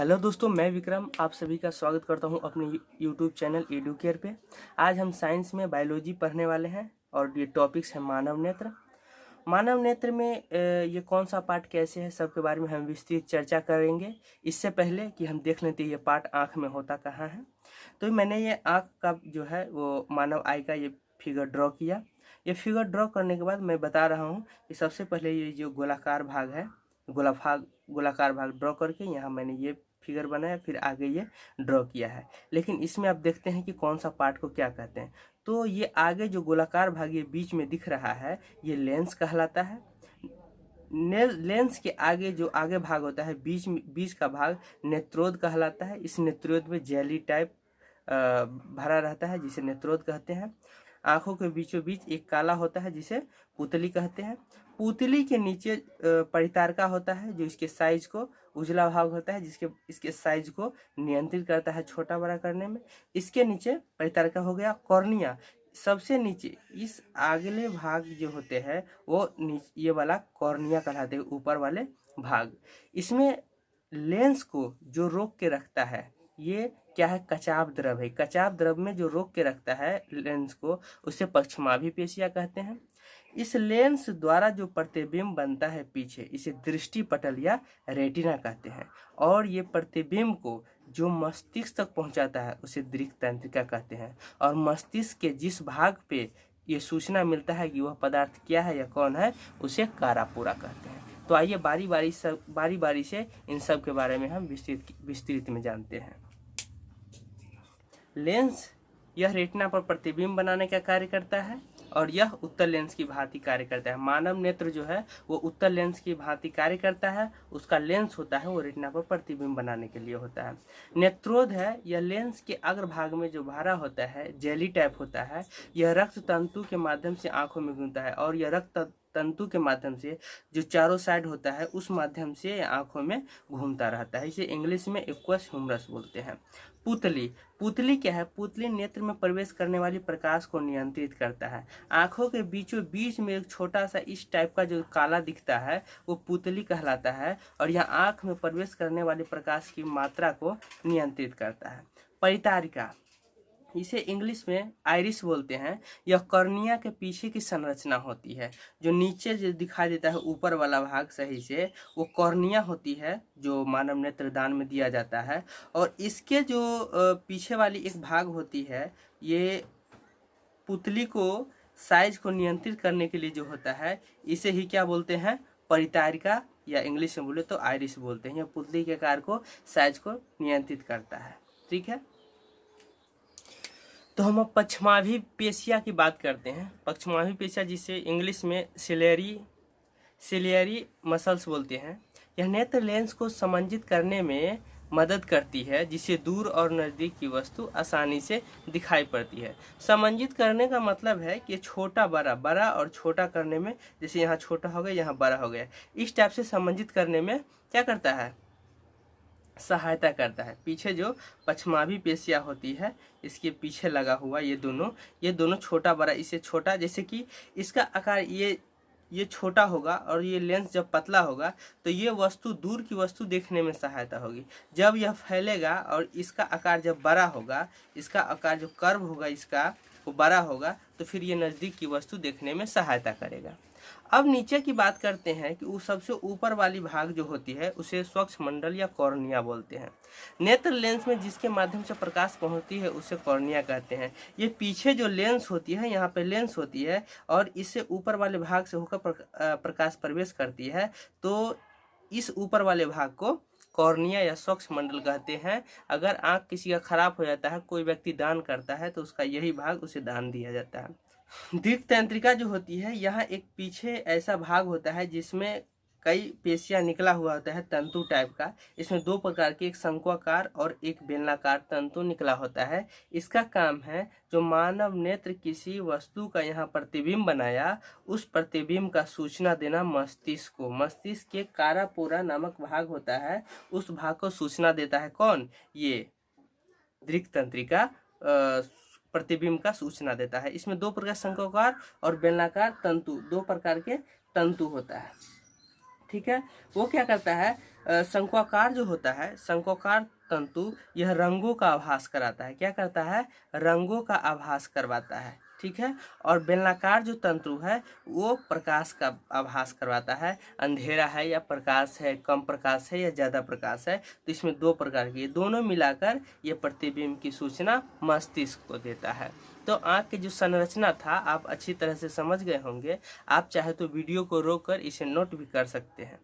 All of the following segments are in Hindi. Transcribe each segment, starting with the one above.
हेलो दोस्तों, मैं विक्रम आप सभी का स्वागत करता हूं अपने यूट्यूब चैनल एडुकेयर पे। आज हम साइंस में बायोलॉजी पढ़ने वाले हैं और ये टॉपिक्स है मानव नेत्र। मानव नेत्र में ये कौन सा पार्ट कैसे है, सब के बारे में हम विस्तृत चर्चा करेंगे। इससे पहले कि हम देख लेते हैं ये पार्ट आँख में होता कहाँ है, तो मैंने ये आँख का जो है वो मानव आई का ये फिगर ड्रॉ किया। ये फिगर ड्रॉ करने के बाद मैं बता रहा हूँ कि सबसे पहले ये जो गोलाकार भाग है, गोलाकार भाग ड्रॉ करके यहाँ मैंने ये फिगर बनाया, फिर आगे ये ड्रॉ किया है। लेकिन इसमें आप देखते हैं कि कौन सा पार्ट को क्या कहते हैं। तो ये आगे जो गोलाकार भाग ये बीच में दिख रहा है, ये लेंस कहलाता है। लेंस के आगे जो आगे भाग होता है, बीच का भाग नेत्रोद कहलाता है। इस नेत्रोद में जेली टाइप भरा रहता है, जिसे नेत्रोद कहते हैं। आंखों के बीचों बीच एक काला होता है, जिसे पुतली कहते हैं। पुतली के नीचे परितारका होता है, जो इसके साइज को उजला भाग होता है, इसके साइज को नियंत्रित करता है छोटा बड़ा करने में। इसके नीचे परितारका हो गया। कॉर्निया सबसे नीचे, इस आगले भाग जो होते हैं वो ये वाला कॉर्निया कहलाते हैं, ऊपर वाले भाग। इसमें लेंस को जो रोक के रखता है ये क्या है, कचाव द्रव है। कचाव द्रव में जो रोक के रखता है लेंस को, उसे पक्षमाभी पेशियां कहते हैं। इस लेंस द्वारा जो प्रतिबिंब बनता है पीछे, इसे दृष्टि पटल या रेटिना कहते हैं। और ये प्रतिबिंब को जो मस्तिष्क तक पहुंचाता है उसे दृक् तंत्रिका कहते हैं। और मस्तिष्क के जिस भाग पे ये सूचना मिलता है कि वह पदार्थ क्या है या कौन है, उसे कारापुरा कहते हैं। तो आइए बारी बारी से इन सब के बारे में हम विस्तृत में जानते हैं। लेंस यह रेटिना पर प्रतिबिंब बनाने का कार्य करता है और यह उत्तल लेंस की भांति कार्य करता है। मानव नेत्र जो है वो उत्तल लेंस की भांति कार्य करता है। उसका लेंस होता है वो रेटिना पर प्रतिबिंब बनाने के लिए होता है। नेत्रोद है, यह लेंस के अग्रभाग में जो भरा होता है, जेली टाइप होता है। यह रक्त तंतु के माध्यम से आंखों में घूमता है और यह रक्त तंतु के माध्यम से जो चारों साइड होता है उस माध्यम से आंखों में घूमता रहता है। इसे इंग्लिश में एक्वस ह्यूमरस बोलते हैं। पुतली क्या है? पुतली नेत्र में प्रवेश करने वाली प्रकाश को नियंत्रित करता है। आंखों के बीचों बीच में एक छोटा सा इस टाइप का जो काला दिखता है वो पुतली कहलाता है और यह आंख में प्रवेश करने वाली प्रकाश की मात्रा को नियंत्रित करता है। परितारिका, इसे इंग्लिश में आइरिस बोलते हैं। यह कॉर्निया के पीछे की संरचना होती है। जो नीचे जो दिखाई देता है ऊपर वाला भाग सही से, वो कॉर्निया होती है जो मानव नेत्रदान में दिया जाता है। और इसके जो पीछे वाली एक भाग होती है, ये पुतली को साइज को नियंत्रित करने के लिए जो होता है, इसे ही क्या बोलते हैं? परितारिका, या इंग्लिश में बोले तो आइरिस बोलते हैं। यह पुतली के आकार को, साइज को नियंत्रित करता है। ठीक है, तो हम अब पक्षमाभी पेशिया की बात करते हैं। पक्षमाभी पेशिया, जिसे इंग्लिश में सिलियरी मसल्स बोलते हैं, यह नेत्र लेंस को समंजित करने में मदद करती है, जिससे दूर और नज़दीक की वस्तु आसानी से दिखाई पड़ती है। समंजित करने का मतलब है कि छोटा बड़ा और छोटा करने में, जैसे यहाँ छोटा हो गया यहाँ बड़ा हो गया, इस टाइप से समंजित करने में क्या करता है? सहायता करता है। पीछे जो पक्षमाभी पेशिया होती है, इसके पीछे लगा हुआ ये दोनों छोटा बड़ा, इसे छोटा, जैसे कि इसका आकार ये छोटा होगा और ये लेंस जब पतला होगा तो ये वस्तु, दूर की वस्तु देखने में सहायता होगी। जब यह फैलेगा और इसका आकार जब बड़ा होगा, इसका आकार जो कर्व होगा इसका वो बड़ा होगा, तो फिर ये नज़दीक की वस्तु देखने में सहायता करेगा। अब नीचे की बात करते हैं कि उस सबसे ऊपर वाली भाग जो होती है उसे स्वच्छमंडल या कॉर्निया बोलते हैं। नेत्र लेंस में जिसके माध्यम से प्रकाश पहुंचती है उसे कॉर्निया कहते हैं। ये पीछे जो लेंस होती है, यहाँ पे लेंस होती है और इससे ऊपर वाले भाग से होकर प्रकाश प्रवेश करती है, तो इस ऊपर वाले भाग को कॉर्निया या स्वच्छमंडल कहते हैं। अगर आँख किसी का खराब हो जाता है, कोई व्यक्ति दान करता है, तो उसका यही भाग उसे दान दिया जाता है। दीर्घ तंत्रिका जो होती है, यहाँ एक पीछे ऐसा भाग होता है जिसमें कई पेशियां निकला हुआ होता है, तंतु टाइप का। इसमें दो प्रकार के, एक शंक्वाकार और एक बेलनाकार तंतु निकला होता है। इसका काम है जो मानव नेत्र किसी वस्तु का यहाँ प्रतिबिंब बनाया, उस प्रतिबिंब का सूचना देना मस्तिष्क को। मस्तिष्क के कारापोरा नामक भाग होता है, उस भाग को सूचना देता है कौन? ये दीर्घ तंत्रिका प्रतिबिंब का सूचना देता है। इसमें दो प्रकार, शंक्वाकार और बेलनाकार तंतु, दो प्रकार के तंतु होता है। ठीक है। वो क्या करता है, शंक्वाकार जो होता है, शंक्वाकार तंतु यह रंगों का आभास कराता है। क्या करता है, रंगों का आभास करवाता है, ठीक है। और बेलनाकार जो तंतु है वो प्रकाश का आभास करवाता है, अंधेरा है या प्रकाश है, कम प्रकाश है या ज़्यादा प्रकाश है। तो इसमें दो प्रकार के, दोनों मिलाकर ये प्रतिबिंब की सूचना मस्तिष्क को देता है। तो आँख की जो संरचना था आप अच्छी तरह से समझ गए होंगे। आप चाहे तो वीडियो को रोककर इसे नोट भी कर सकते हैं।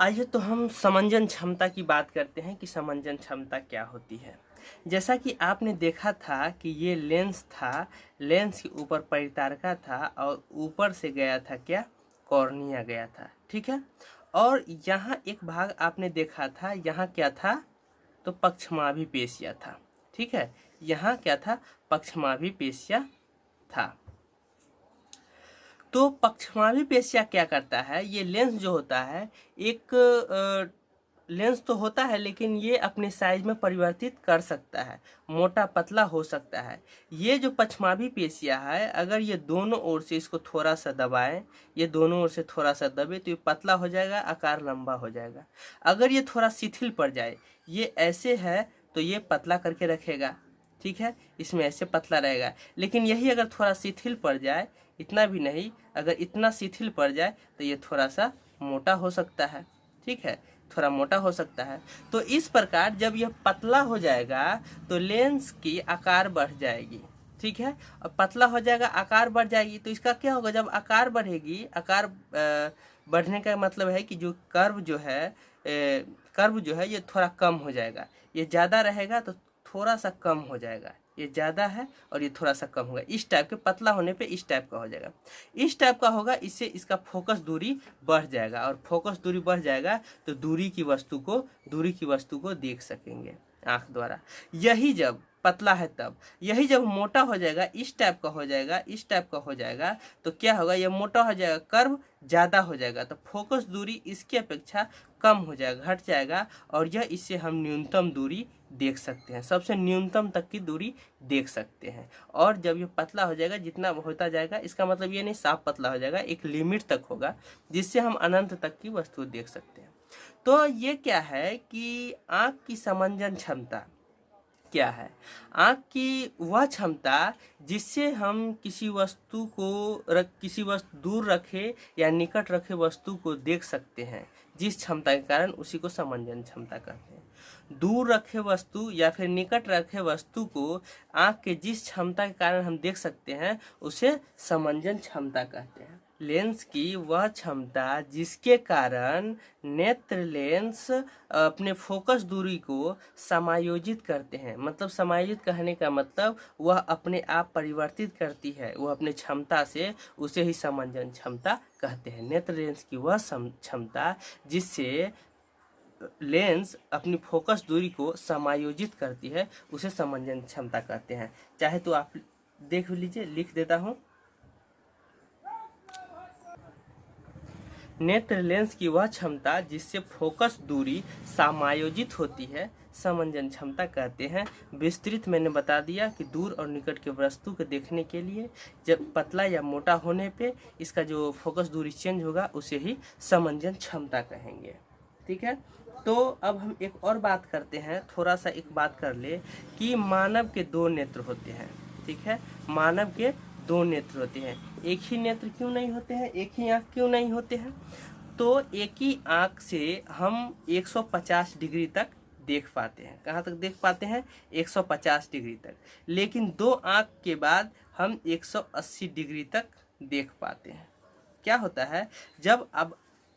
आइए तो हम समंजन क्षमता की बात करते हैं कि समंजन क्षमता क्या होती है। जैसा कि आपने देखा था कि ये लेंस था, लेंस के ऊपर परितारका था और ऊपर से गया था क्या, कॉर्निया गया था, ठीक है। और यहाँ एक भाग आपने देखा था, यहाँ क्या था, तो पक्षमाभि पेशिया था, ठीक है। यहाँ क्या था, पक्षमाभि पेशिया था। तो पक्षमाभि पेशिया क्या करता है, ये लेंस जो होता है एक लेंस तो होता है लेकिन ये अपने साइज में परिवर्तित कर सकता है, मोटा पतला हो सकता है। ये जो पक्षमाभि पेशिया है, अगर ये दोनों ओर से इसको थोड़ा सा दबाएं, ये दोनों ओर से थोड़ा सा दबे तो ये पतला हो जाएगा, आकार लंबा हो जाएगा। अगर ये थोड़ा शिथिल पड़ जाए, ये ऐसे है तो ये पतला करके रखेगा, ठीक है, इसमें ऐसे पतला रहेगा। लेकिन यही अगर थोड़ा शिथिल पड़ जाए, इतना भी नहीं, अगर इतना शिथिल पड़ जाए तो ये थोड़ा सा मोटा हो सकता है, ठीक है, थोड़ा मोटा हो सकता है। तो इस प्रकार जब यह पतला हो जाएगा तो लेंस की आकार बढ़ जाएगी, ठीक है। और पतला हो जाएगा, आकार बढ़ जाएगी, तो इसका क्या होगा, जब आकार बढ़ेगी, आकार बढ़ने का मतलब है कि जो कर्व जो है ये थोड़ा कम हो जाएगा। ये ज़्यादा रहेगा तो थोड़ा सा कम हो जाएगा, ये ज़्यादा है और ये थोड़ा सा कम होगा। इस टाइप के पतला होने पे इस टाइप का हो जाएगा, इस टाइप का होगा। इससे इसका फोकस दूरी बढ़ जाएगा, और फोकस दूरी बढ़ जाएगा तो दूरी की वस्तु को देख सकेंगे आँख द्वारा। यही जब पतला है तब, यही जब मोटा हो जाएगा, इस टाइप का हो जाएगा, इस टाइप का हो जाएगा, तो क्या होगा, ये मोटा हो जाएगा, कर्व ज़्यादा हो जाएगा, तो फोकस दूरी इसकी अपेक्षा कम हो जाएगा, घट जाएगा। और यह इससे हम न्यूनतम दूरी देख सकते हैं, सबसे न्यूनतम तक की दूरी देख सकते हैं। और जब ये पतला हो जाएगा, जितना होता जाएगा, इसका मतलब ये नहीं साफ पतला हो जाएगा, एक लिमिट तक होगा जिससे हम अनंत तक की वस्तु देख सकते हैं। तो ये क्या है कि आँख की समंजन क्षमता क्या है, आँख की वह क्षमता जिससे हम किसी वस्तु दूर रखे या निकट रखे वस्तु को देख सकते हैं, जिस क्षमता के कारण उसी को समंजन क्षमता कहते हैं। दूर रखे वस्तु या फिर निकट रखे वस्तु को आँख के जिस क्षमता के कारण हम देख सकते हैं उसे समंजन क्षमता कहते हैं। लेंस की वह क्षमता जिसके कारण नेत्र लेंस अपने फोकस दूरी को समायोजित करते हैं, मतलब समायोजित कहने का मतलब वह अपने आप परिवर्तित करती है, वह अपने क्षमता से, उसे ही समंजन क्षमता कहते हैं। नेत्र लेंस की वह क्षमता जिससे लेंस अपनी फोकस दूरी को समायोजित करती है उसे समंजन क्षमता कहते हैं। चाहे तो आप देख लीजिए, लिख देता हूँ। नेत्र लेंस की वह क्षमता जिससे फोकस दूरी समायोजित होती है समंजन क्षमता कहते हैं। विस्तृत मैंने बता दिया कि दूर और निकट के वस्तु को देखने के लिए जब पतला या मोटा होने पे इसका जो फोकस दूरी चेंज होगा उसे ही समंजन क्षमता कहेंगे, ठीक है। तो अब हम एक और बात करते हैं, थोड़ा सा एक बात कर ले कि मानव के दो नेत्र होते हैं, ठीक है। मानव के दो नेत्र होते हैं, एक ही नेत्र क्यों नहीं होते हैं, एक ही आँख क्यों नहीं होते हैं। तो एक ही आँख से हम 150 डिग्री तक देख पाते हैं। कहाँ तक देख पाते हैं, 150 डिग्री तक। लेकिन दो आँख के बाद हम 180 डिग्री तक देख पाते हैं। क्या होता है,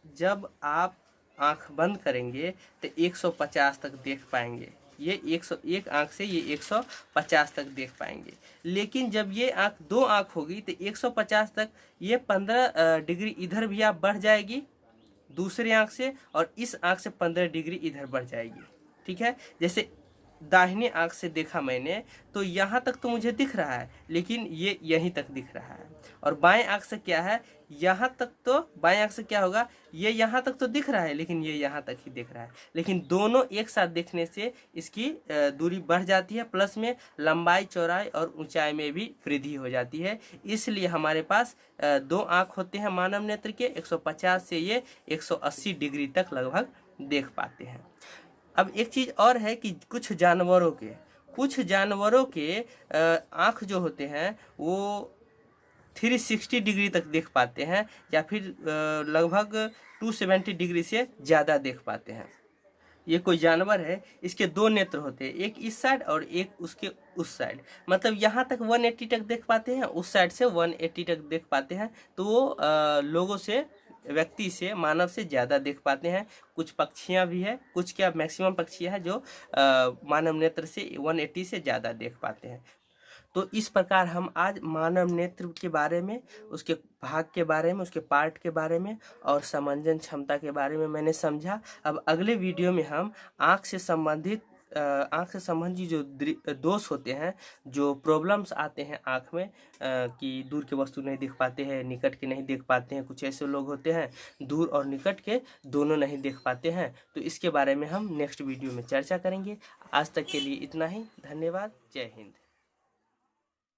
जब आप आँख बंद करेंगे तो 150 तक देख पाएंगे, ये 101 आँख से ये 150 तक देख पाएंगे। लेकिन जब ये आँख दो आँख होगी तो 150 तक ये 15 डिग्री इधर भी आप बढ़ जाएगी दूसरे आँख से, और इस आँख से 15 डिग्री इधर बढ़ जाएगी, ठीक है। जैसे दाहिने आँख से देखा मैंने तो यहाँ तक तो मुझे दिख रहा है, लेकिन ये यहीं तक दिख रहा है। और बाएं आँख से क्या है, यहाँ तक तो बाएं आँख से क्या होगा, ये यहाँ तक तो दिख रहा है लेकिन ये यहाँ तक ही दिख रहा है। लेकिन दोनों एक साथ देखने से इसकी दूरी बढ़ जाती है, प्लस में लंबाई, चौड़ाई और ऊंचाई में भी वृद्धि हो जाती है। इसलिए हमारे पास दो आँख होते हैं मानव नेत्र के। 150 से ये 180 डिग्री तक लगभग देख पाते हैं। अब एक चीज़ और है कि कुछ जानवरों के आँख जो होते हैं वो 360 डिग्री तक देख पाते हैं, या फिर लगभग 270 डिग्री से ज़्यादा देख पाते हैं। ये कोई जानवर है, इसके दो नेत्र होते हैं, एक इस साइड और एक उसके उस साइड। मतलब यहाँ तक 180 तक देख पाते हैं, उस साइड से 180 तक देख पाते हैं। तो वो लोगों से, व्यक्ति से, मानव से ज़्यादा देख पाते हैं। कुछ पक्षियाँ भी है, कुछ क्या मैक्सिमम पक्षियाँ हैं जो मानव नेत्र से 180 से ज़्यादा देख पाते हैं। तो इस प्रकार हम आज मानव नेत्र के बारे में, उसके भाग के बारे में, उसके पार्ट के बारे में और समंजन क्षमता के बारे में मैंने समझा। अब अगले वीडियो में हम आँख से संबंधित जो दोष होते हैं, जो प्रॉब्लम्स आते हैं आँख में, कि दूर के वस्तु नहीं देख पाते हैं, निकट के नहीं देख पाते हैं। कुछ ऐसे लोग होते हैं दूर और निकट के दोनों नहीं देख पाते हैं। तो इसके बारे में हम नेक्स्ट वीडियो में चर्चा करेंगे। आज तक के लिए इतना ही। धन्यवाद। जय हिंद।